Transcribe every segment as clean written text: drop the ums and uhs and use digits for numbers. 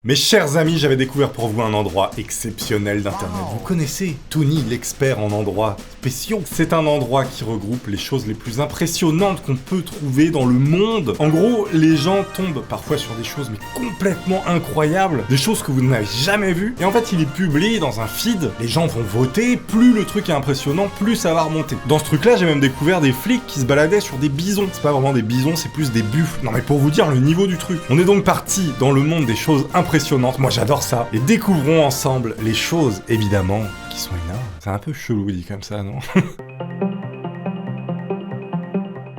Mes chers amis, j'avais découvert pour vous un endroit exceptionnel d'internet. Vous connaissez Tony, l'expert en endroits spéciaux. C'est un endroit qui regroupe les choses les plus impressionnantes qu'on peut trouver dans le monde. En gros, les gens tombent parfois sur des choses mais complètement incroyables, des choses que vous n'avez jamais vues. Et en fait, il est publié dans un feed. Les gens vont voter, plus le truc est impressionnant, plus ça va remonter. Dans ce truc-là, j'ai même découvert des flics qui se baladaient sur des bisons. C'est pas vraiment des bisons, c'est plus des buffles. Non mais pour vous dire le niveau du truc. On est donc parti dans le monde des choses impressionnantes. Moi j'adore ça. Et découvrons ensemble les choses, évidemment, qui sont énormes. C'est un peu chelou dit comme ça, non?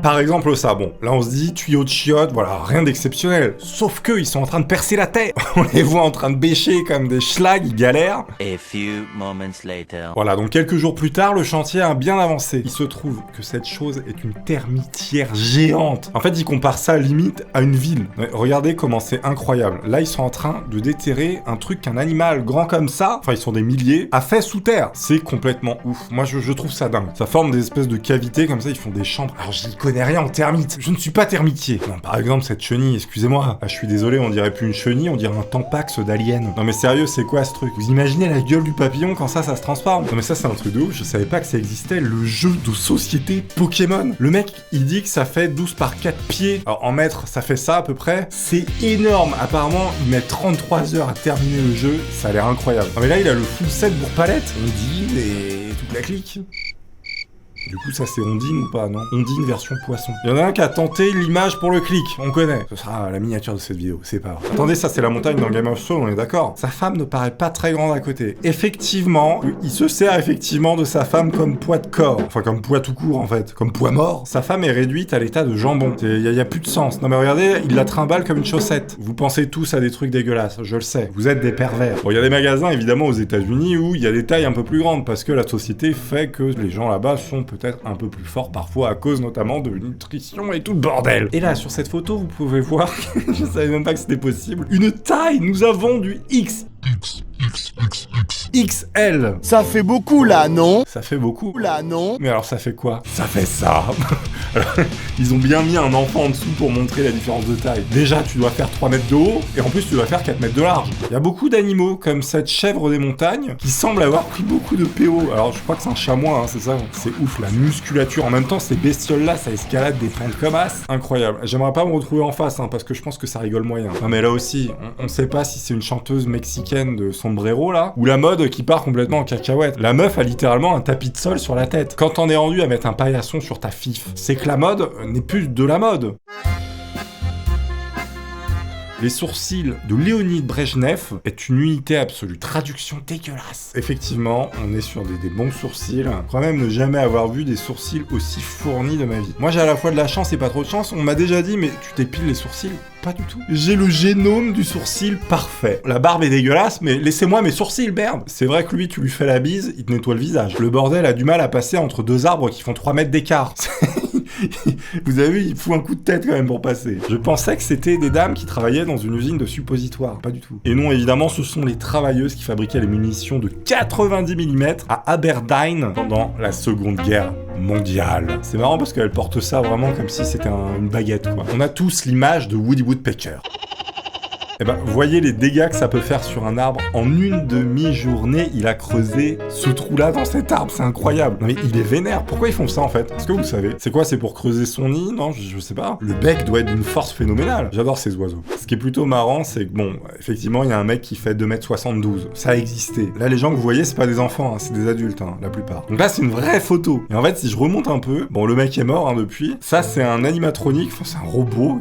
Par exemple ça, bon, là on se dit tuyau de chiottes, voilà, rien d'exceptionnel. Sauf que ils sont en train de percer la terre. On les voit en train de bêcher comme des schlags, ils galèrent. A few moments later. Voilà, donc quelques jours plus tard, le chantier a bien avancé. Il se trouve que cette chose est une termitière géante. En fait, ils comparent ça limite à une ville. Mais regardez comment c'est incroyable. Là, ils sont en train de déterrer un truc qu'un animal grand comme ça, enfin ils sont des milliers, a fait sous terre. C'est complètement ouf. Moi, je trouve ça dingue. Ça forme des espèces de cavités comme ça, ils font des chambres. Alors j'y connais rien en termites. Je ne suis pas termitier. Non, par exemple, cette chenille, excusez-moi. Ah, je suis désolé, on dirait plus une chenille, on dirait un tampax d'alien. Non mais sérieux, c'est quoi ce truc? Vous imaginez la gueule du papillon quand ça se transforme? Non mais ça, c'est un truc de ouf. Je savais pas que ça existait, le jeu de société Pokémon. Le mec, il dit que ça fait 12 par 4 pieds. Alors en mètres, ça fait ça à peu près. C'est énorme. Apparemment, il met 33 heures à terminer le jeu. Ça a l'air incroyable. Non mais là, il a le full set pour palette. Ondine et toute la clique. Du coup, ça c'est Ondine ou pas, non? Ondine version poisson. Il y en a un qui a tenté l'image pour le clic, on connaît. Ce sera la miniature de cette vidéo, c'est pas grave. Attendez, ça c'est la montagne dans Game of Thrones, on est d'accord? Sa femme ne paraît pas très grande à côté. Effectivement, il se sert effectivement de sa femme comme poids de corps. Enfin, comme poids tout court en fait, comme poids mort. Sa femme est réduite à l'état de jambon. Il y a plus de sens. Non mais regardez, il la trimballe comme une chaussette. Vous pensez tous à des trucs dégueulasses, je le sais. Vous êtes des pervers. Bon, il y a des magasins évidemment aux États-Unis où il y a des tailles un peu plus grandes parce que la société fait que les gens là-bas sont peut-être un peu plus forts parfois à cause notamment de nutrition et tout le bordel. Et là, sur cette photo, vous pouvez voir, je savais même pas que c'était possible, une taille, nous avons du XL. Ça fait beaucoup là, non? Ça fait beaucoup. Là, non? Mais alors ça fait quoi? Ça fait ça. Alors, ils ont bien mis un enfant en dessous pour montrer la différence de taille. Déjà, tu dois faire 3 mètres de haut, et en plus, tu dois faire 4 mètres de large. Il y a beaucoup d'animaux, comme cette chèvre des montagnes, qui semble avoir pris beaucoup de PO. Alors, je crois que c'est un chamois, hein, c'est ça? C'est ouf, la musculature. En même temps, ces bestioles-là, ça escalade des pentes comme as. Incroyable. J'aimerais pas me retrouver en face, hein, parce que je pense que ça rigole moyen. Non, mais là aussi, on sait pas si c'est une chanteuse mexicaine de sombrero, là, ou la mode qui part complètement en cacahuète. La meuf a littéralement un tapis de sol sur la tête. Quand t'en es rendu à mettre un paillasson sur ta fif, c'est que la mode n'est plus de la mode. Les sourcils de Léonid Brejnev est une unité absolue. Traduction dégueulasse. Effectivement, on est sur des bons sourcils. Je crois même ne jamais avoir vu des sourcils aussi fournis de ma vie. Moi, j'ai à la fois de la chance et pas trop de chance. On m'a déjà dit, mais tu t'épiles les sourcils? Pas du tout. J'ai le génome du sourcil parfait. La barbe est dégueulasse, mais laissez-moi mes sourcils, merde. C'est vrai que lui, tu lui fais la bise, il te nettoie le visage. Le bordel a du mal à passer entre deux arbres qui font 3 mètres d'écart. Vous avez vu, il fout un coup de tête quand même pour passer. Je pensais que c'était des dames qui travaillaient dans une usine de suppositoires. Pas du tout. Et non, évidemment, ce sont les travailleuses qui fabriquaient les munitions de 90 mm à Aberdeen pendant la Seconde Guerre mondiale. C'est marrant parce qu'elle porte ça vraiment comme si c'était une baguette, quoi. On a tous l'image de Woody Woodpecker. Eh ben, voyez les dégâts que ça peut faire sur un arbre. En une demi-journée, il a creusé ce trou-là dans cet arbre. C'est incroyable. Non mais il est vénère. Pourquoi ils font ça en fait? Est-ce que vous savez? C'est quoi? C'est pour creuser son nid? Non, je sais pas. Le bec doit être d'une force phénoménale. J'adore ces oiseaux. Ce qui est plutôt marrant, c'est que bon, effectivement, il y a un mec qui fait 2m72. Ça a existé. Là, les gens que vous voyez, c'est pas des enfants, hein, c'est des adultes, hein, la plupart. Donc là, c'est une vraie photo. Et en fait, si je remonte un peu, bon, le mec est mort hein, depuis. Ça, c'est un animatronique, enfin, c'est un robot.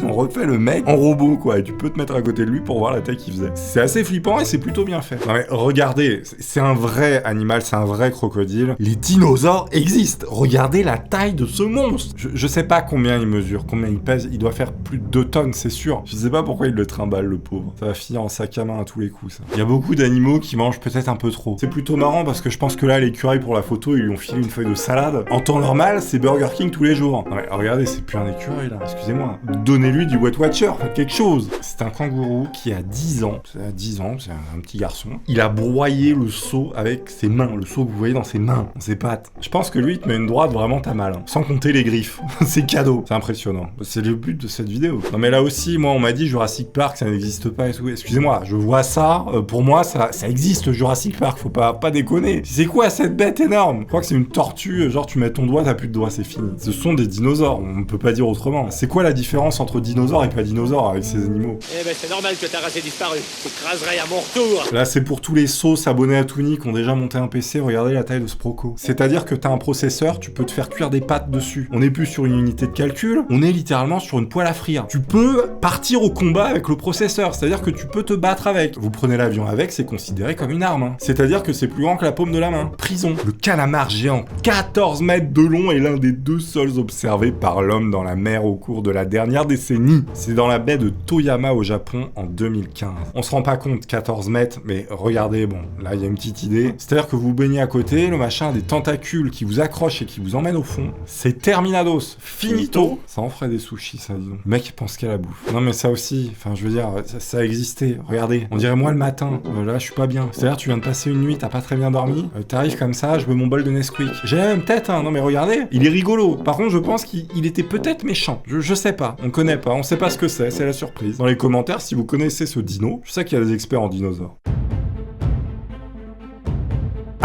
On refait le mec en robot, quoi. Et tu peux te mettre à côté de lui pour voir la taille qu'il faisait. C'est assez flippant et c'est plutôt bien fait. Non mais regardez, c'est un vrai animal, c'est un vrai crocodile. Les dinosaures existent. Regardez la taille de ce monstre. Je sais pas combien il mesure, combien il pèse. Il doit faire plus de 2 tonnes, c'est sûr. Je sais pas pourquoi il le trimballe, le pauvre. Ça va finir en sac à main à tous les coups, ça. Il y a beaucoup d'animaux qui mangent peut-être un peu trop. C'est plutôt marrant parce que je pense que là, l'écureuil pour la photo, ils lui ont filé une feuille de salade. En temps normal, c'est Burger King tous les jours. Non mais regardez, c'est plus un écureuil là. Excusez-moi. Donnez-lui du Weight Watcher, faites quelque chose. C'est incroyable. kangourou qui a 10 ans, c'est à 10 ans, c'est un petit garçon, il a broyé le seau avec ses mains, le seau que vous voyez dans ses mains, dans ses pattes. Je pense que lui, il te met une droite vraiment pas mal, hein. Sans compter les griffes. C'est cadeau. C'est impressionnant. C'est le but de cette vidéo. Non mais là aussi, moi, on m'a dit Jurassic Park, ça n'existe pas et tout. Excusez-moi, je vois ça, pour moi, ça existe, Jurassic Park, faut pas déconner. C'est quoi cette bête énorme? Je crois que c'est une tortue, genre tu mets ton doigt, t'as plus de doigt, c'est fini. Ce sont des dinosaures, on peut pas dire autrement. C'est quoi la différence entre dinosaures et pas dinosaures avec ces animaux? Eh ben c'est normal que ta race ait disparu. Je t'écraserai à mon retour. Là, c'est pour tous les sauces abonnés à Toony qui ont déjà monté un PC, regardez la taille de ce proco. C'est-à-dire que t'as un processeur, tu peux te faire cuire des pâtes dessus. On n'est plus sur une unité de calcul, on est littéralement sur une poêle à frire. Tu peux partir au combat avec le processeur, c'est-à-dire que tu peux te battre avec. Vous prenez l'avion avec, c'est considéré comme une arme, hein. C'est-à-dire que c'est plus grand que la paume de la main. Prison. Le calamar géant, 14 mètres de long, est l'un des 2 seuls observés par l'homme dans la mer au cours de la dernière décennie. C'est dans la baie de Toyama au Japon en 2015. On se rend pas compte, 14 mètres, mais regardez, bon, là il y a une petite idée. C'est-à-dire que vous baignez à côté, le machin a des tentacules qui vous accrochent et qui vous emmènent au fond. C'est terminados, finito. Ça en ferait des sushis, ça, disons. Le mec, il pense qu'à la bouffe. Non mais ça aussi, enfin je veux dire, ça a existé. Regardez, on dirait moi le matin, là je suis pas bien. C'est-à-dire tu viens de passer une nuit, t'as pas très bien dormi, t'arrives comme ça, je veux mon bol de Nesquik. J'ai la même tête, hein, non mais regardez, il est rigolo. Par contre je pense qu'il était peut-être méchant. Je sais pas, on connaît pas, on sait pas ce que c'est la surprise. Dans les commentaires, si vous connaissez ce dino, je sais qu'il y a des experts en dinosaures.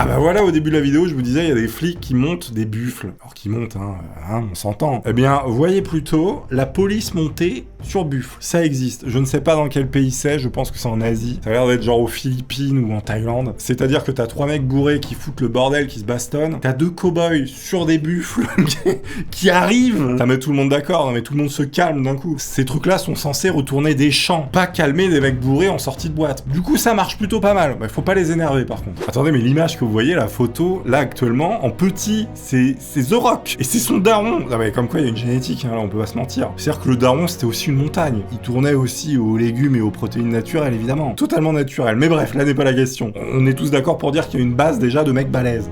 Ah bah voilà, au début de la vidéo, je vous disais, il y a des flics qui montent des buffles. Alors qui montent, on s'entend. Eh bien, voyez plutôt la police montée sur buffle. Ça existe. Je ne sais pas dans quel pays c'est, je pense que c'est en Asie. Ça a l'air d'être genre aux Philippines ou en Thaïlande. C'est-à-dire que t'as 3 mecs bourrés qui foutent le bordel, qui se bastonnent. T'as 2 cow-boys sur des buffles qui arrivent. Ça met tout le monde d'accord, non mais tout le monde se calme d'un coup. Ces trucs-là sont censés retourner des champs, pas calmer des mecs bourrés en sortie de boîte. Du coup, ça marche plutôt pas mal. Bah, faut pas les énerver par contre. Attendez, mais l'image que vous voyez, la photo, là actuellement, en petit, c'est The Rock. Et c'est son daron. Non mais comme quoi, il y a une génétique, hein, là, on peut pas se mentir. C'est-à-dire que le daron, c'était aussi une montagne. Il tournait aussi aux légumes et aux protéines naturelles, évidemment. Totalement naturel. Mais bref, là n'est pas la question. On est tous d'accord pour dire qu'il y a une base déjà de mecs balèzes.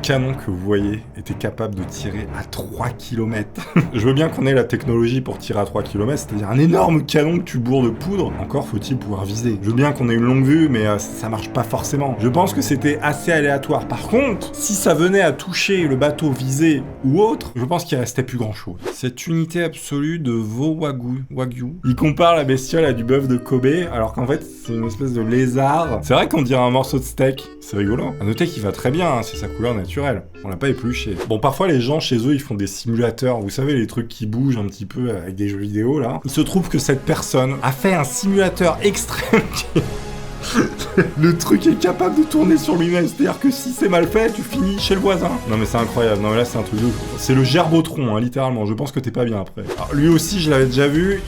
Canon que vous voyez était capable de tirer à 3 km. Je veux bien qu'on ait la technologie pour tirer à 3 km, c'est-à-dire un énorme canon que tu bourres de poudre. Encore faut-il pouvoir viser. Je veux bien qu'on ait une longue vue, mais ça marche pas forcément. Je pense que c'était assez aléatoire. Par contre, si ça venait à toucher le bateau visé ou autre, je pense qu'il restait plus grand-chose. Cette unité absolue de veau wagyu, il compare la bestiole à du bœuf de Kobe, alors qu'en fait, c'est une espèce de lézard. C'est vrai qu'on dirait un morceau de steak. C'est rigolo. À noter qu'il va très bien, hein, c'est sa couleur naturelle. On l'a pas épluché. Bon, parfois les gens chez eux, ils font des simulateurs. Vous savez, les trucs qui bougent un petit peu avec des jeux vidéo, là. Il se trouve que cette personne a fait un simulateur extrême qui... Le truc est capable de tourner sur lui-même, c'est-à-dire que si c'est mal fait, tu finis chez le voisin. Non mais c'est incroyable, non mais là c'est un truc de ouf. C'est le gerbotron, hein, littéralement, je pense que t'es pas bien après. Alors, lui aussi, je l'avais déjà vu,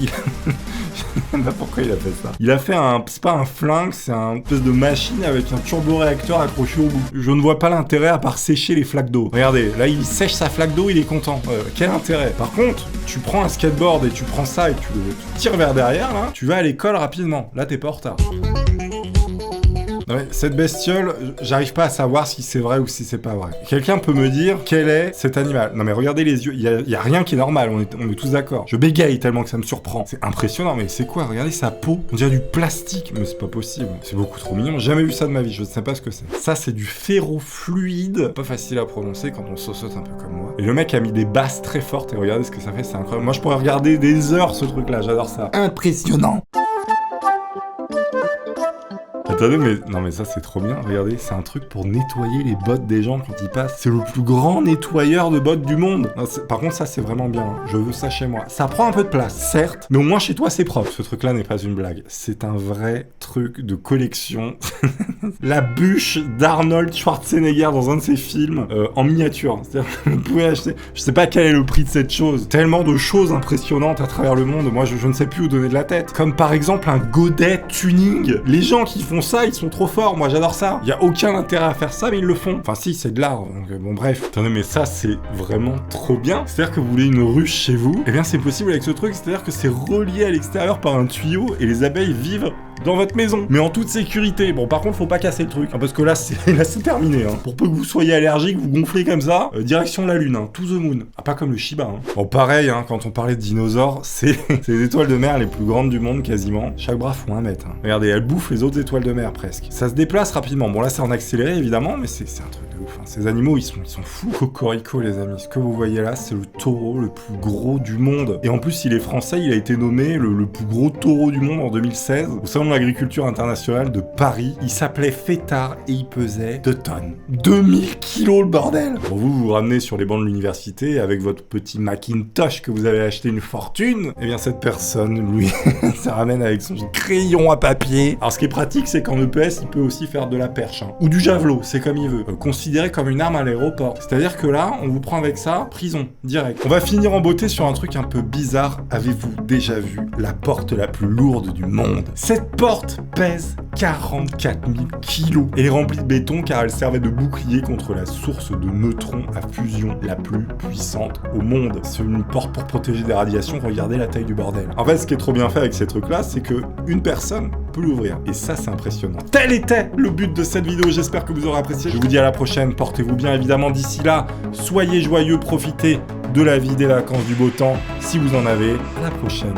pourquoi il a fait ça? Il a fait c'est pas un flingue, c'est un espèce de machine avec un turboréacteur accroché au bout. Je ne vois pas l'intérêt à part sécher les flaques d'eau. Regardez, là il sèche sa flaque d'eau, il est content. Quel intérêt? Par contre, tu prends un skateboard et tu prends ça et tu tires vers derrière, là, tu vas à l'école rapidement. Là t'es pas en retard. Non mais cette bestiole, j'arrive pas à savoir si c'est vrai ou si c'est pas vrai. Quelqu'un peut me dire quel est cet animal? Non mais regardez les yeux, il y a rien qui est normal, on est tous d'accord. Je bégaye tellement que ça me surprend. C'est impressionnant, mais c'est quoi? Regardez sa peau, on dirait du plastique, mais c'est pas possible. C'est beaucoup trop mignon, j'ai jamais vu ça de ma vie, je ne sais pas ce que c'est. Ça c'est du ferrofluide, pas facile à prononcer quand on saute un peu comme moi. Et le mec a mis des basses très fortes et regardez ce que ça fait, c'est incroyable. Moi je pourrais regarder des heures ce truc là, j'adore ça. Impressionnant. Attendez, mais non mais ça c'est trop bien, regardez, c'est un truc pour nettoyer les bottes des gens quand ils passent. C'est le plus grand nettoyeur de bottes du monde. Non, par contre ça c'est vraiment bien, hein. Je veux ça chez moi. Ça prend un peu de place, certes, mais au moins chez toi c'est propre. Ce truc là n'est pas une blague, c'est un vrai truc de collection. La bûche d'Arnold Schwarzenegger dans un de ses films en miniature. C'est-à-dire que vous pouvez acheter, je sais pas quel est le prix de cette chose, tellement de choses impressionnantes à travers le monde, moi je ne sais plus où donner de la tête. Comme par exemple un godet tuning. Les gens qui font ça, ils sont trop forts, moi j'adore ça. Il y a aucun intérêt à faire ça, mais ils le font. Enfin si, c'est de l'art, donc bon bref. Attendez, mais ça c'est vraiment trop bien. C'est-à-dire que vous voulez une ruche chez vous, eh bien c'est possible avec ce truc, c'est-à-dire que c'est relié à l'extérieur par un tuyau et les abeilles vivent dans votre maison, mais en toute sécurité. Bon, par contre, faut pas casser le truc, hein, parce que là, c'est terminé. Hein. Pour peu que vous soyez allergique, vous gonflez comme ça, direction la Lune, hein, to the moon. Ah, pas comme le Shiba. Hein. Bon, pareil, hein, quand on parlait de dinosaures, c'est les étoiles de mer les plus grandes du monde, quasiment. Chaque bras font 1 mètre. Hein. Regardez, elles bouffent les autres étoiles de mer, presque. Ça se déplace rapidement. Bon, là, c'est en accéléré, évidemment, mais c'est un truc de ouf. Hein. Ces animaux, ils sont fous. Cocorico, les amis. Ce que vous voyez là, c'est le taureau le plus gros du monde. Et en plus, il est français, il a été nommé le plus gros taureau du monde en 2016 au salon de l'agriculture internationale de Paris. Il s'appelait Fêtard et il pesait 2 tonnes. 2000 kilos, le bordel. Bon, vous ramenez sur les bancs de l'université avec votre petit Macintosh que vous avez acheté une fortune. Eh bien, cette personne, lui, ça ramène avec son crayon à papier. Alors, ce qui est pratique, c'est qu'en EPS, il peut aussi faire de la perche. Hein. Ou du javelot, c'est comme il veut. Considéré comme une arme à l'aéroport. C'est-à-dire que là, on vous prend avec ça, prison, direct. On va finir en beauté sur un truc un peu bizarre. Avez-vous déjà vu la porte la plus lourde du monde? Cette porte pèse 44 000 kilos et est remplie de béton car elle servait de bouclier contre la source de neutrons à fusion la plus puissante au monde. C'est une porte pour protéger des radiations, regardez la taille du bordel. En fait, ce qui est trop bien fait avec ces trucs-là, c'est que une personne peut l'ouvrir. Et ça, c'est impressionnant. Tel était le but de cette vidéo, j'espère que vous aurez apprécié. Je vous dis à la prochaine, portez-vous bien évidemment d'ici là, soyez joyeux, profitez de la vie, des vacances, du beau temps, si vous en avez. À la prochaine.